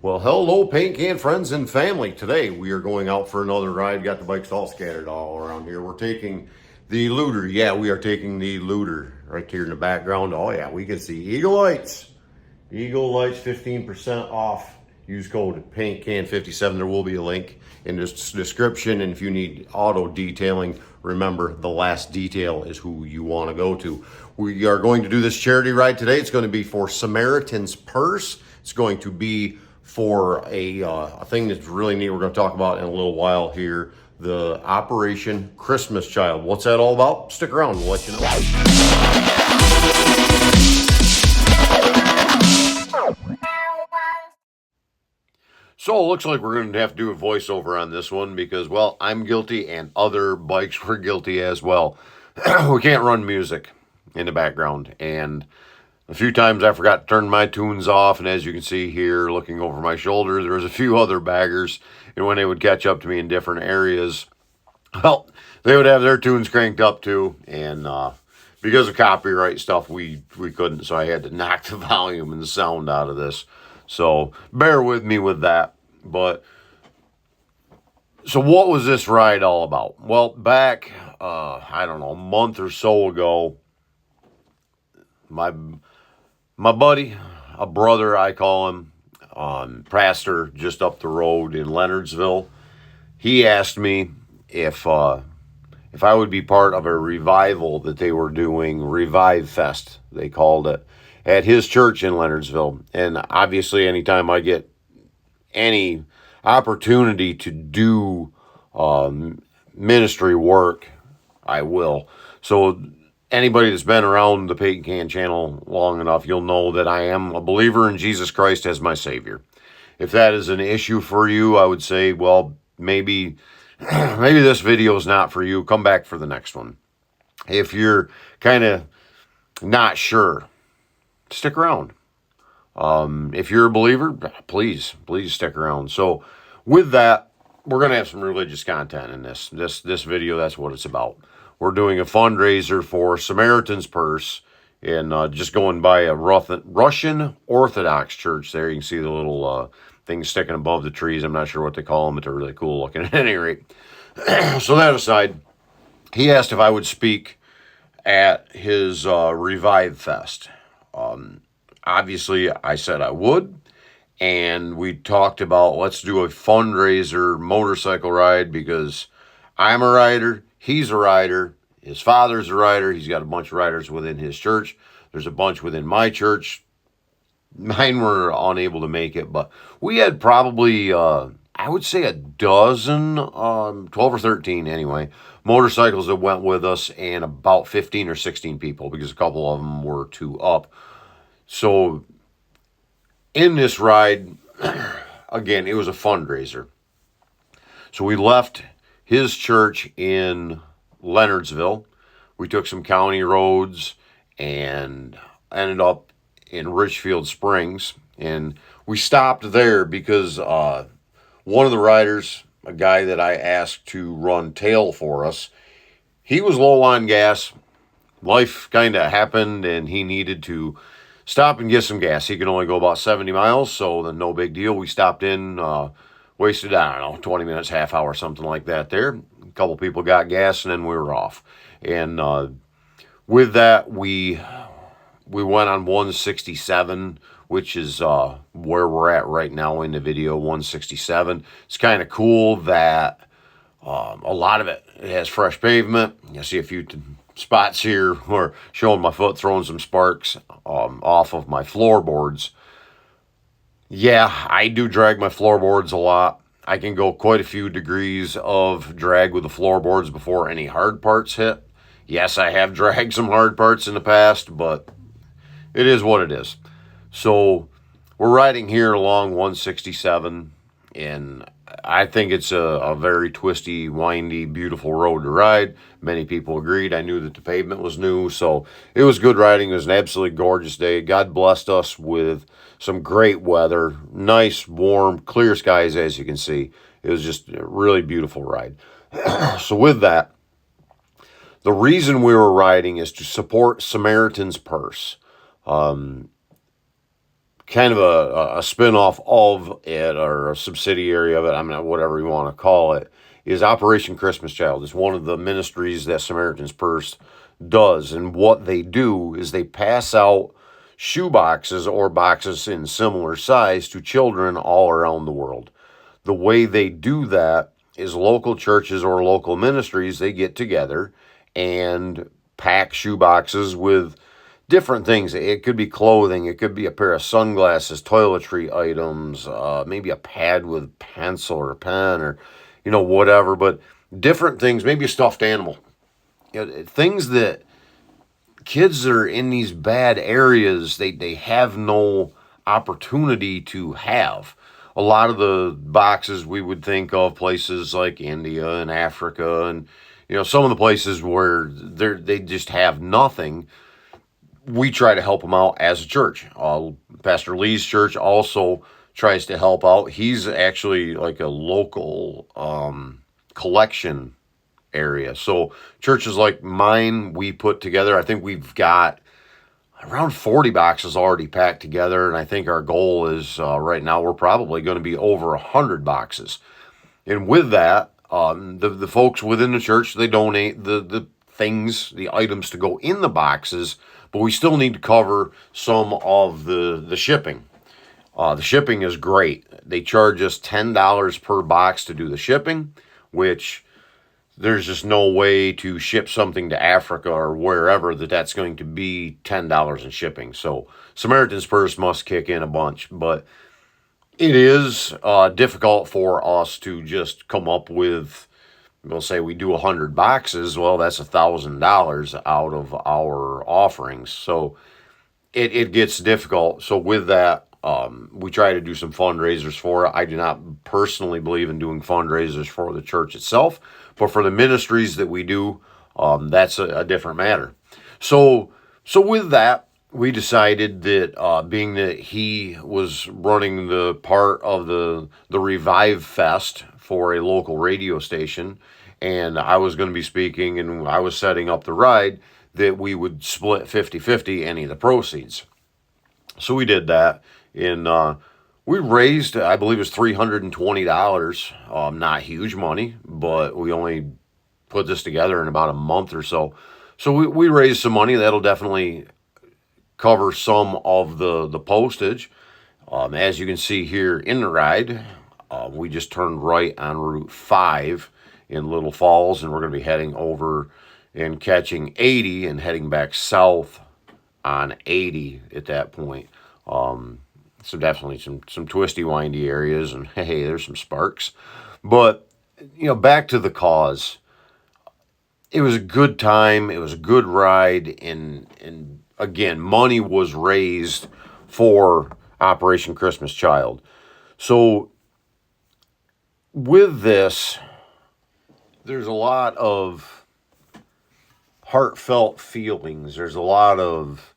Well, hello, paint can friends and family. Today we are going out for another ride. Got the bikes all scattered all around here. We're taking the Looter. Yeah, we are taking the Looter right here in the background. Oh yeah, we can see Eagle Lights. Eagle Lights 15% off. Use code PaintCan57. There will be a link in this description. And if you need auto detailing, remember the Last Detail is who you want to go to. We are going to do this charity ride today. It's going to be for Samaritan's Purse. It's going to be for a thing that's really neat. We're going to talk about in a little while here. The Operation Christmas Child. What's that all about? Stick around. We'll let you know. So it looks like we're going to have to do a voiceover on this one because, well, I'm guilty and other bikes were guilty as well. We can't run music in the background. And a few times I forgot to turn my tunes off. And as you can see here, looking over my shoulder, there was a few other baggers. And when they would catch up to me in different areas, well, they would have their tunes cranked up too. And because of copyright stuff, we couldn't. So I had to knock the volume and the sound out of this. So bear with me with that. But so what was this ride all about? Well, back, I don't know, a month or so ago, my buddy, a brother, I call him, pastor just up the road in Leonardsville, he asked me if I would be part of a revival that they were doing, Revive Fest, they called it, at his church in Leonardsville. And obviously, anytime I get any opportunity to do ministry work, I will. So anybody that's been around the PaintCan channel long enough, you'll know that I am a believer in Jesus Christ as my Savior. If that is an issue for you, I would say, well, maybe this video is not for you. Come back for the next one. If you're kind of not sure, stick around. If you're a believer, please stick around. So with that, we're going to have some religious content in this video. That's what it's about. We're doing a fundraiser for Samaritan's Purse and just going by a Russian Orthodox church there. You can see the little things sticking above the trees. I'm not sure what they call them, but they're really cool looking at any rate. So that aside, he asked if I would speak at his Revive Fest. Obviously, I said I would, and we talked about let's do a fundraiser motorcycle ride because I'm a rider, he's a rider, his father's a rider, he's got a bunch of riders within his church, there's a bunch within my church. Mine were unable to make it, but we had probably, I would say a dozen, 12 or 13 anyway, motorcycles that went with us, and about 15 or 16 people because a couple of them were two up. So in this ride, again, it was a fundraiser. So we left his church in Leonardsville. We took some county roads and ended up in Richfield Springs. And we stopped there because one of the riders, a guy that I asked to run tail for us, he was low on gas. Life kind of happened and he needed to stop and get some gas. He can only go about 70 miles, so then no big deal. We stopped in, wasted, I don't know, 20 minutes, half hour, something like that there. A couple people got gas, and then we were off. And with that, we went on 167, which is where we're at right now in the video, 167. It's kind of cool that a lot of it has fresh pavement. You see a few spots here where showing my foot throwing some sparks off of my floorboards. Yeah, I do drag my floorboards a lot. I can go quite a few degrees of drag with the floorboards before any hard parts hit. Yes, I have dragged some hard parts in the past, but it is what it is. So we're riding here along 167, and I think it's a very twisty, windy, beautiful road to ride. Many people agreed. I knew that the pavement was new, so it was good riding. It was an absolutely gorgeous day. God blessed us with some great weather. Nice, warm, clear skies, as you can see. It was just a really beautiful ride. So with that, the reason we were riding is to support Samaritan's Purse. kind of a spin-off of it, or a subsidiary of it, I mean, whatever you want to call it, is Operation Christmas Child. It's one of the ministries that Samaritan's Purse does. And what they do is they pass out shoe boxes or boxes in similar size to children all around the world. The way they do that is local churches or local ministries, they get together and pack shoe boxes with different things. It could be clothing, it could be a pair of sunglasses, toiletry items, maybe a pad with pencil or pen, or whatever, but different things, maybe a stuffed animal. Things that kids that are in these bad areas, they have no opportunity to have. A lot of the boxes we would think of places like India and Africa, and some of the places where they just have nothing. We try to help them out as a church. Pastor Lee's church also tries to help out. He's actually like a local collection area. So churches like mine, we put together, I think we've got around 40 boxes already packed together. And I think our goal is right now we're probably going to be over 100 boxes. And with that, the folks within the church, they donate the things, the items to go in the boxes, but we still need to cover some of the shipping. The shipping is great. They charge us $10 per box to do the shipping, which there's just no way to ship something to Africa or wherever that's going to be $10 in shipping. So Samaritan's Purse must kick in a bunch, but it is difficult for us to just come up with, we'll say we do 100 boxes. Well, that's $1,000 out of our offerings. So it gets difficult. So with that, we try to do some fundraisers for it. I do not personally believe in doing fundraisers for the church itself, but for the ministries that we do, that's a different matter. So with that, we decided that being that he was running the part of the Revive Fest for a local radio station, and I was going to be speaking and I was setting up the ride, that we would split 50-50 any of the proceeds. So we did that, and we raised, I believe it was $320. Not huge money, but we only put this together in about a month or so. So we raised some money. That'll definitely cover some of the postage. As you can see here in the ride, we just turned right on Route 5 in Little Falls, and we're going to be heading over and catching 80 and heading back south on 80 at that point. So definitely some twisty, windy areas, and hey, there's some sparks. But, back to the cause. It was a good time. It was a good ride. And again, money was raised for Operation Christmas Child. So with this, there's a lot of heartfelt feelings. There's a lot of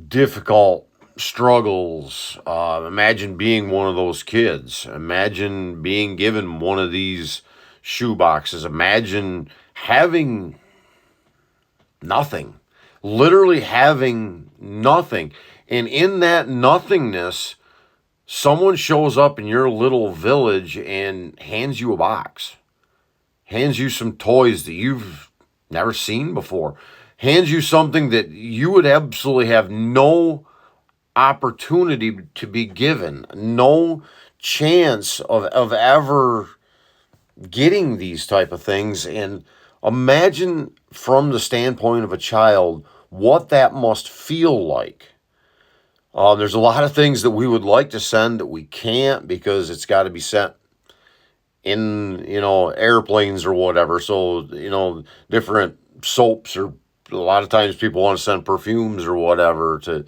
difficult struggles. Imagine being one of those kids. Imagine being given one of these shoe boxes. Imagine having nothing. Literally having nothing. And in that nothingness, someone shows up in your little village and hands you a box. Hands you some toys that you've never seen before. Hands you something that you would absolutely have no opportunity to be given. No chance of ever getting these type of things. And imagine from the standpoint of a child what that must feel like. There's a lot of things that we would like to send that we can't because it's got to be sent in, airplanes or whatever. So, different soaps, or a lot of times people want to send perfumes or whatever for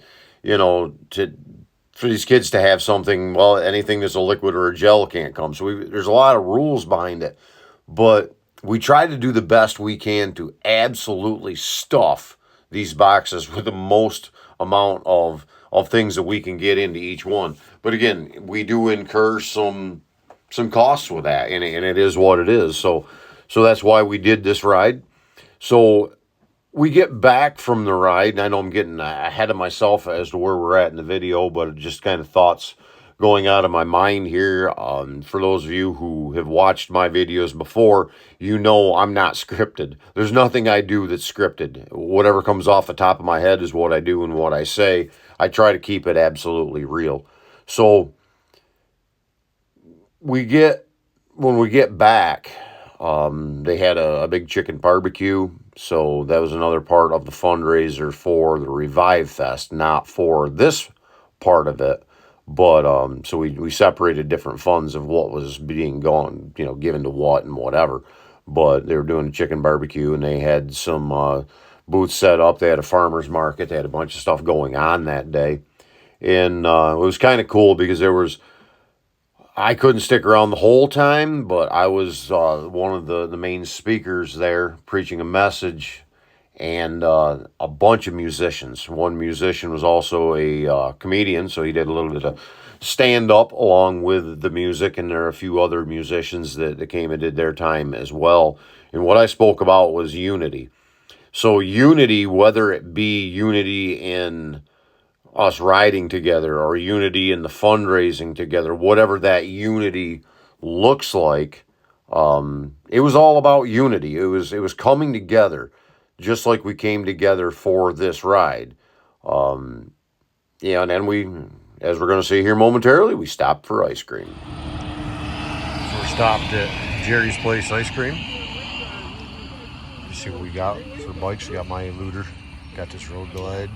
these kids to have something. Well, anything that's a liquid or a gel can't come. So there's a lot of rules behind it, but we try to do the best we can to absolutely stuff these boxes with the most amount of things that we can get into each one. But again, we do incur some costs with that, and it is what it is. So that's why we did this ride. So we get back from the ride, and I know I'm getting ahead of myself as to where we're at in the video, but just kind of thoughts going out of my mind here. For those of you who have watched my videos before, you know I'm not scripted. There's nothing I do that's scripted. Whatever comes off the top of my head is what I do and what I say. I try to keep it absolutely real. So when we get back, they had a big chicken barbecue. So that was another part of the fundraiser for the Revive Fest, not for this part of it. But so we separated different funds of what was being gone, given to what and whatever. But they were doing a chicken barbecue, and they had some booths set up. They had a farmer's market. They had a bunch of stuff going on that day. And it was kind of cool because I couldn't stick around the whole time, but I was one of the main speakers there preaching a message, and a bunch of musicians. One musician was also a comedian, so he did a little bit of stand up along with the music, and there are a few other musicians that came and did their time as well. And what I spoke about was unity. So unity, whether it be unity in us riding together or unity in the fundraising together, whatever that unity looks like, it was all about unity. It was coming together, just like we came together for this ride. And then as we're going to see here momentarily, we stopped for ice cream. So we stopped at Jerry's Place Ice Cream. See what we got for bikes. We got my Eluder, got this Road Glide,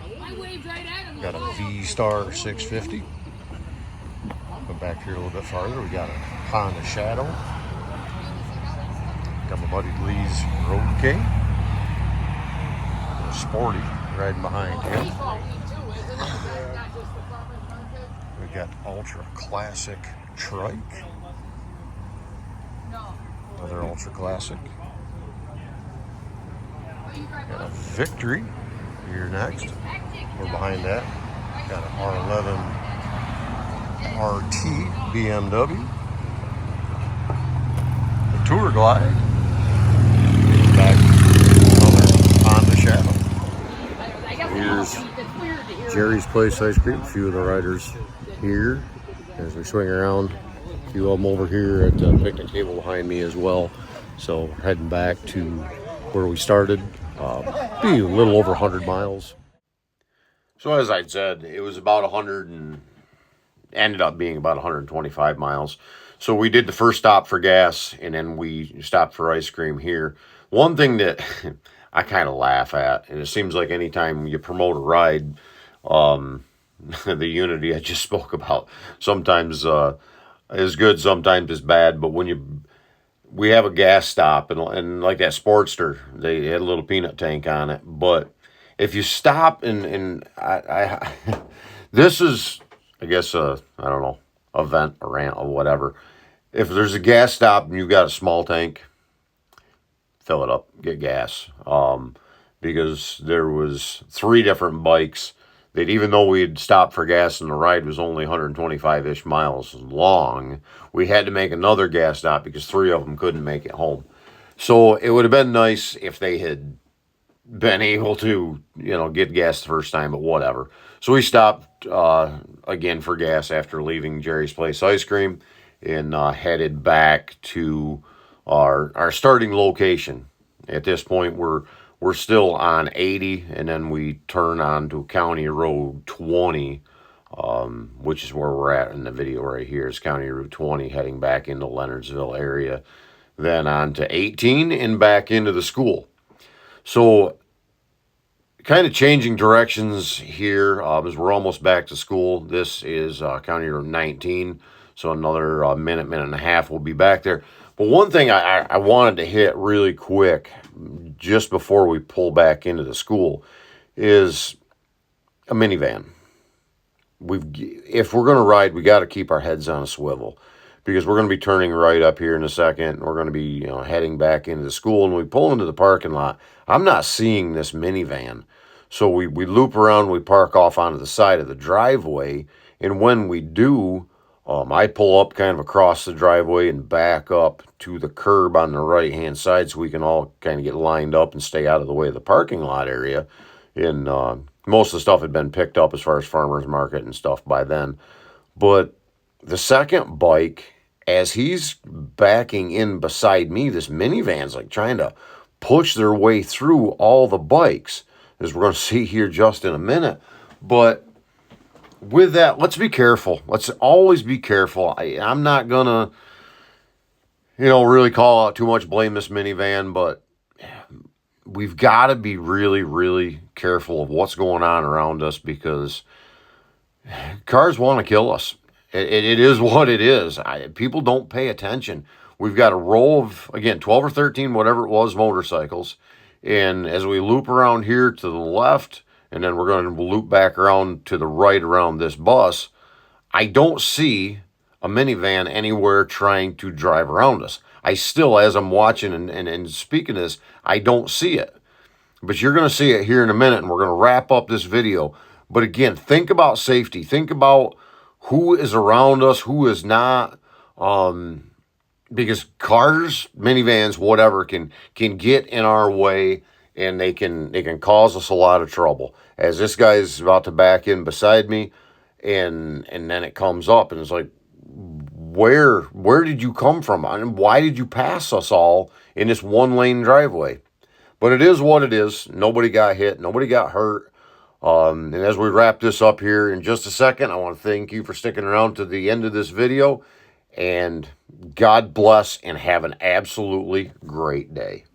got a V-Star 650. Go back here a little bit farther. We got a Honda Shadow. Got my buddy Lee's Road King. A Sporty riding behind him. We got Ultra Classic Trike. Another Ultra Classic. Got a Victory here next. We're behind that. Got an R11 RT BMW. The Tour Glide. Back another Honda Shadow. Here's Jerry's Place Ice Cream. A few of the riders here as we swing around. A few of them over here at the picnic table behind me as well. So heading back to where we started. Be a little over 100 miles. So as I said, it was about 100 and ended up being about 125 miles. So we did the first stop for gas, and then we stopped for ice cream here. One thing that I kind of laugh at, and it seems like anytime you promote a ride, the unity I just spoke about sometimes is good, sometimes is bad. But we have a gas stop, and like that Sportster, they had a little peanut tank on it. But if you stop and I this is, I guess, I don't know, a vent, a rant, or whatever. If there's a gas stop and you've got a small tank, fill it up, get gas. Because there was 3 different bikes that, even though we had stopped for gas and the ride was only 125-ish miles long, we had to make another gas stop because 3 of them couldn't make it home. So it would have been nice if they had been able to, get gas the first time, but whatever. So we stopped again for gas after leaving Jerry's Place Ice Cream, and headed back to our starting location. At this point, we're still on 80, and then we turn on to County Road 20, which is where we're at in the video right here. It's County Route 20 heading back into Leonardsville area, then on to 18 and back into the school. So kind of changing directions here as we're almost back to school. This is County Road 19, so another minute and a half we'll be back there. But one thing I wanted to hit really quick just before we pull back into the school is a minivan. If we're going to ride, we got to keep our heads on a swivel, because we're going to be turning right up here in a second, and we're going to be heading back into the school. And when we pull into the parking lot, I'm not seeing this minivan. So we loop around, we park off onto the side of the driveway, and when we do, I pull up kind of across the driveway and back up to the curb on the right-hand side so we can all kind of get lined up and stay out of the way of the parking lot area. And most of the stuff had been picked up as far as farmers market and stuff by then. But the second bike, as he's backing in beside me, this minivan's like trying to push their way through all the bikes, as we're going to see here just in a minute. But with that, let's be careful. Let's always be careful. I'm not going to, really call out too much, blame this minivan, but we've got to be really, really careful of what's going on around us, because cars want to kill us. It is what it is. People don't pay attention. We've got a row of, again, 12 or 13, whatever it was, motorcycles. And as we loop around here to the left, and then we're going to loop back around to the right around this bus, I don't see a minivan anywhere trying to drive around us. I still, as I'm watching and speaking this, I don't see it. But you're going to see it here in a minute, and we're going to wrap up this video. But again, think about safety. Think about who is around us, who is not. Because cars, minivans, whatever, can get in our way, and they can cause us a lot of trouble. As this guy's about to back in beside me, and then it comes up, and it's like, where did you come from? And why did you pass us all in this one-lane driveway? But it is what it is. Nobody got hit. Nobody got hurt. And as we wrap this up here in just a second, I want to thank you for sticking around to the end of this video. And God bless, and have an absolutely great day.